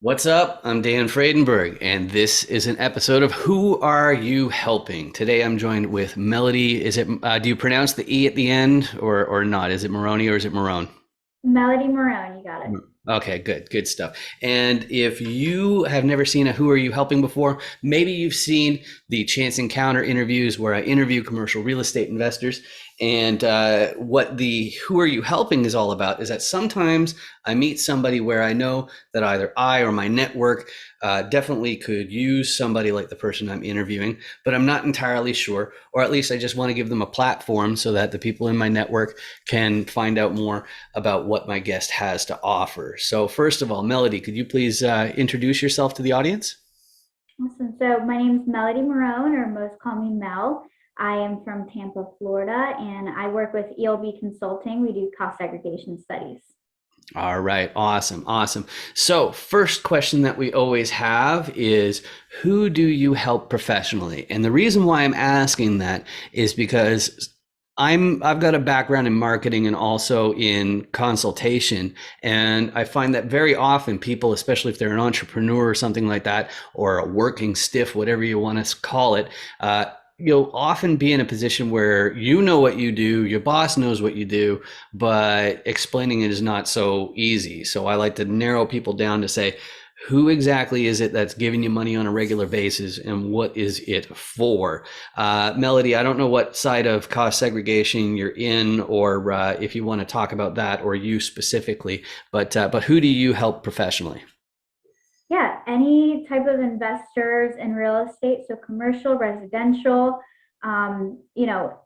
What's up? I'm Dan Fredenberg, and this is an episode of Who Are You Helping? Today I'm joined with Melody. Do you pronounce the E at the end or not? Is it Marone or is it Marone? Melody Marone, you got it. Okay, good stuff. And if you have never seen a Who Are You Helping before, maybe you've seen the Chance Encounter interviews where I interview commercial real estate investors. And what the Who Are You Helping is all about is that sometimes I meet somebody where I know that either I or my network definitely could use somebody like the person I'm interviewing, but I'm not entirely sure, or at least I just want to give them a platform so that the people in my network can find out more about what my guest has to offer. So, first of all, Melody, could you please introduce yourself to the audience? Awesome. So my name is Melody Marone, or most call me Mel. I am from Tampa, Florida, and I work with ELB Consulting. We do cost segregation studies. All right, awesome. So, first question that we always have is who do you help professionally? And the reason why I'm asking that is because I've got a background in marketing and also in consultation, and I find that very often people, especially if they're an entrepreneur or something like that, or a working stiff, whatever you want to call it, you'll often be in a position where you know what you do, your boss knows what you do, but explaining it is not so easy. So I like to narrow people down to say, who exactly is it that's giving you money on a regular basis and what is it for? Melody, I don't know what side of cost segregation you're in or if you want to talk about that or you specifically, but who do you help professionally? Yeah, any type of investors in real estate, so commercial, residential, um, you know,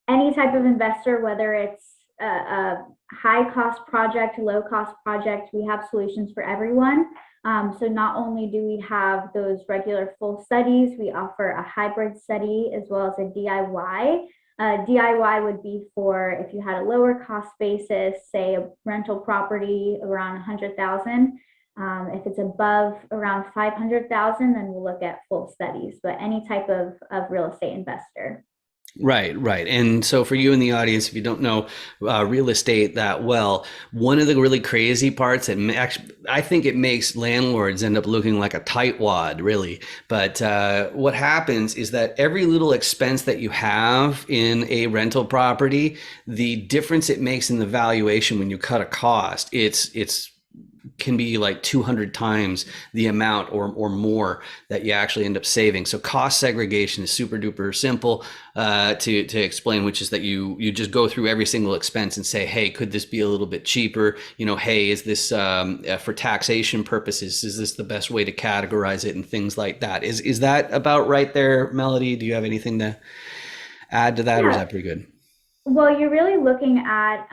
any type of investor, whether it's a high cost project, low cost project, we have solutions for everyone. So not only do we have those regular full studies, we offer a hybrid study as well as a DIY. DIY would be for if you had a lower cost basis, say a rental property around 100,000. If it's above around 500,000, then we'll look at full studies, but any type of real estate investor. Right. And so, for you in the audience, if you don't know real estate that well, one of the really crazy parts that actually, I think it makes landlords end up looking like a tightwad, really. But what happens is that every little expense that you have in a rental property, the difference it makes in the valuation when you cut a cost, it's can be like 200 times the amount or more that you actually end up saving. So cost segregation is super duper simple to explain, which is that you just go through every single expense and say, hey, could this be a little bit cheaper? You know, hey, is this for taxation purposes? Is this the best way to categorize it and things like that? Is that about right there, Melody? Do you have anything to add to that, or is Yeah, that pretty good? well, you're really looking at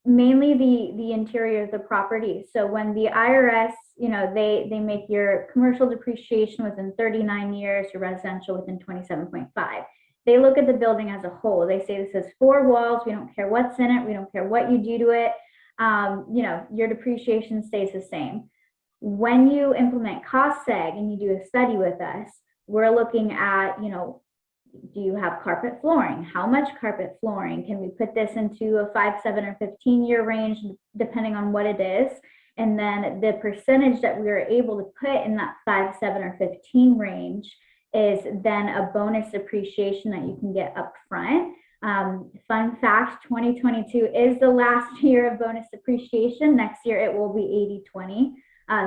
mainly the interior of the property. So when the IRS, they make your commercial depreciation within 39 years, your residential within 27.5. They look at the building as a whole. They say this has four walls. We don't care what's in it. We don't care what you do to it. Your depreciation stays the same. When you implement cost seg and you do a study with us, we're looking at, do you have carpet flooring? How much carpet flooring? Can we put this into a 5, 7, or 15-year range, depending on what it is? And then the percentage that we are able to put in that 5, 7, or 15 range is then a bonus appreciation that you can get up front. Fun fact, 2022 is the last year of bonus appreciation. Next year it will be 80/20.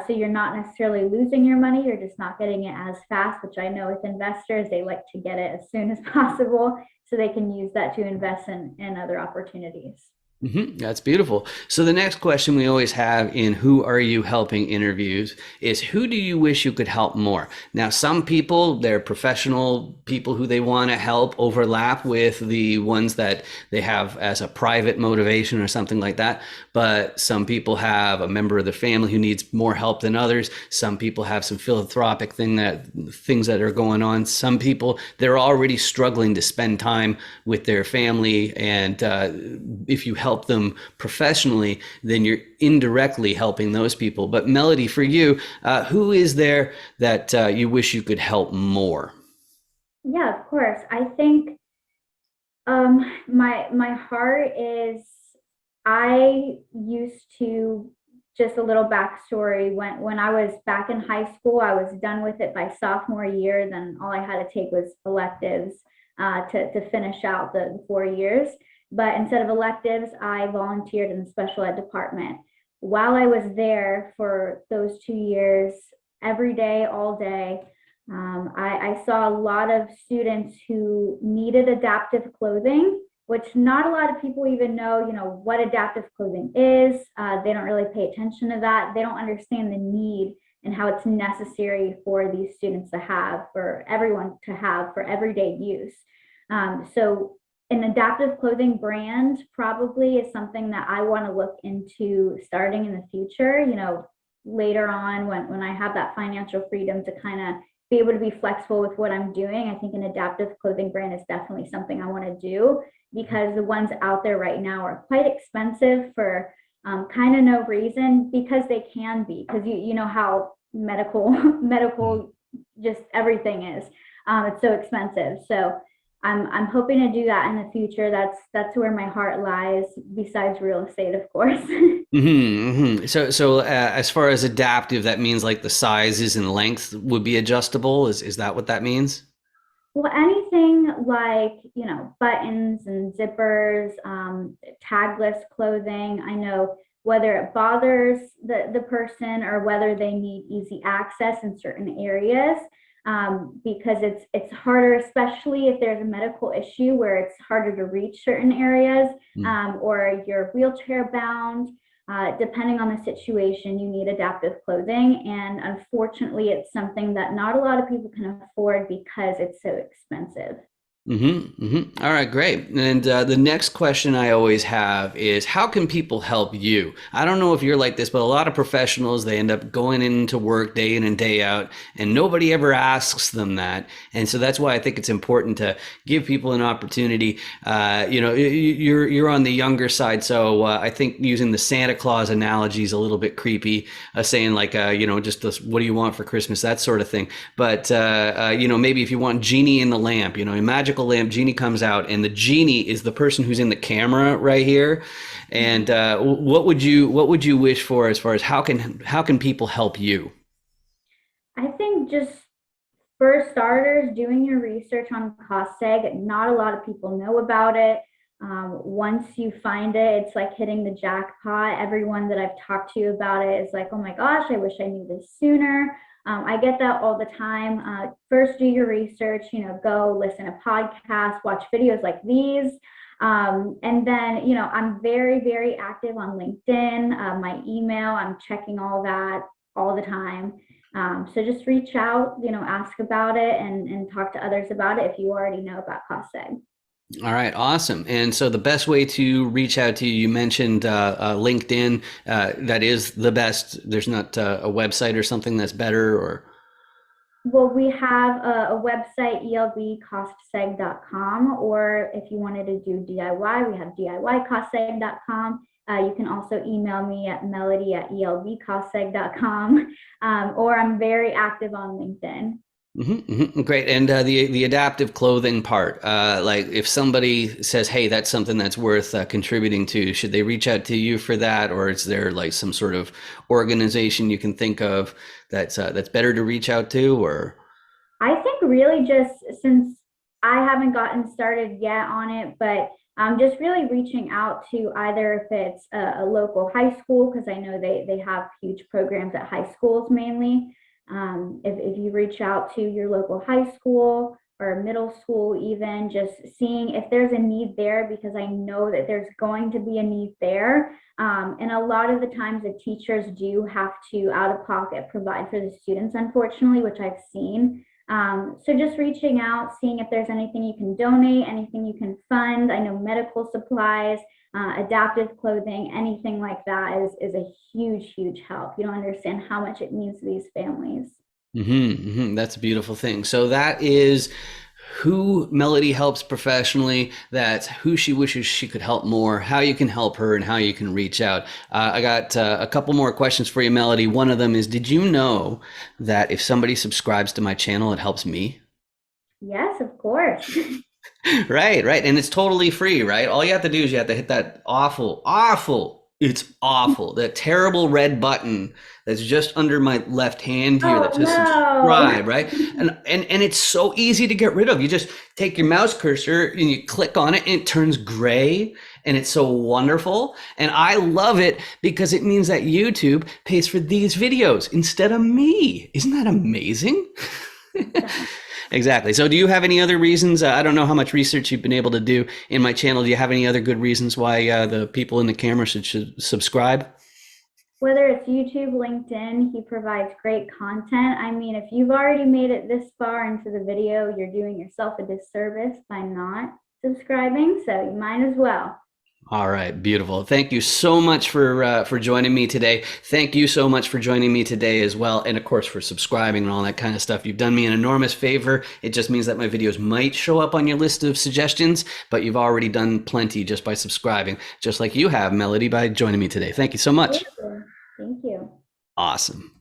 So you're not necessarily losing your money, you're just not getting it as fast, which I know with investors, they like to get it as soon as possible so they can use that to invest in other opportunities. That's beautiful. So the next question we always have in Who Are You Helping interviews is who do you wish you could help more? Now, some people, they're professional people who they want to help overlap with the ones that they have as a private motivation or something like that. But some people have a member of the family who needs more help than others. Some people have some philanthropic things that are going on. Some people, they're already struggling to spend time with their family. And if you help them professionally, then you're indirectly helping those people. But Melody, for you, who is there that you wish you could help more? Yeah, of course. I think my heart is I used to just a little backstory. When I was back in high school, I was done with it by sophomore year. Then all I had to take was electives to finish out the 4 years. But instead of electives, I volunteered in the special ed department. While I was there for those 2 years, every day, all day, I saw a lot of students who needed adaptive clothing, which not a lot of people even know, what adaptive clothing is. They don't really pay attention to that. They don't understand the need and how it's necessary for these students to have, for everyone to have for everyday use. So an adaptive clothing brand probably is something that I want to look into starting in the future, later on when I have that financial freedom to kind of be able to be flexible with what I'm doing. I think an adaptive clothing brand is definitely something I want to do because the ones out there right now are quite expensive for kind of no reason because they can be, because you know how medical just everything is. It's so expensive. So I'm hoping to do that in the future. That's where my heart lies, besides real estate, of course. So as far as adaptive, that means like the sizes and length would be adjustable. Is that what that means? Well, anything like, buttons and zippers, tagless clothing. I know whether it bothers the person or whether they need easy access in certain areas, because it's harder, especially if there's a medical issue where it's harder to reach certain areas, or you're wheelchair bound. Depending on the situation, you need adaptive clothing. And unfortunately, it's something that not a lot of people can afford because it's so expensive. All right, great. And the next question I always have is, how can people help you? I don't know if you're like this, but a lot of professionals, they end up going into work day in and day out, and nobody ever asks them that. And so that's why I think it's important to give people an opportunity. You're on the younger side, so I think using the Santa Claus analogy is a little bit creepy, saying like, just this, what do you want for Christmas, that sort of thing. But maybe if you want genie in the lamp, imagine lamp, genie comes out, and the genie is the person who's in the camera right here. And what would you wish for as far as how can people help you? I think just for starters, doing your research on cost seg. Not a lot of people know about it. Once you find it, it's like hitting the jackpot. Everyone that I've talked to about it is like, oh my gosh, I wish I knew this sooner. I get that all the time. First, do your research, go listen to podcasts, watch videos like these. And then, I'm very, very active on LinkedIn, my email, I'm checking all that all the time. So just reach out, ask about it and talk to others about it if you already know about cost seg. All right, awesome. And so the best way to reach out to you, you mentioned LinkedIn. That is the best. There's not a website or something that's better, or Well, we have a website, elbcostseg.com, or if you wanted to do DIY, we have DIYcostseg.com. You can also email me at melody@elbcostseg.com, or I'm very active on LinkedIn. Great. And the adaptive clothing part, like if somebody says, "Hey, that's something that's worth contributing to," should they reach out to you for that, or is there like some sort of organization you can think of that's better to reach out to, or? I think really just since I haven't gotten started yet on it, but I'm just really reaching out to either if it's a local high school, because I know they have huge programs at high schools mainly. If you reach out to your local high school or middle school, even just seeing if there's a need there, because I know that there's going to be a need there. And a lot of the times the teachers do have to out of pocket provide for the students, unfortunately, which I've seen. So just reaching out, seeing if there's anything you can donate, anything you can fund. I know medical supplies, adaptive clothing, anything like that is a huge, huge help. You don't understand how much it means to these families. That's a beautiful thing. So that is who Melody helps professionally. That's who she wishes she could help more, how you can help her, and how you can reach out. I got a couple more questions for you, Melody. One of them is, did you know that if somebody subscribes to my channel, it helps me? Yes, of course. Right, right. And it's totally free, right? All you have to do is you have to hit that awful, awful It's awful. That terrible red button that's just under my left hand here that Oh says no. subscribe, right? And it's so easy to get rid of. You just take your mouse cursor and you click on it and it turns gray and it's so wonderful. And I love it because it means that YouTube pays for these videos instead of me. Isn't that amazing? Exactly. So, do you have any other reasons? I don't know how much research you've been able to do in my channel. Do you have any other good reasons why the people in the camera should subscribe? Whether it's YouTube, LinkedIn, he provides great content. I mean, if you've already made it this far into the video, you're doing yourself a disservice by not subscribing. So you might as well. All right, beautiful. Thank you so much for joining me today. Thank you so much for joining me today as well, and of course for subscribing and all that kind of stuff. You've done me an enormous favor. It just means that my videos might show up on your list of suggestions, but you've already done plenty just by subscribing, just like you have, Melody, by joining me today. Thank you so much. Thank you. Awesome.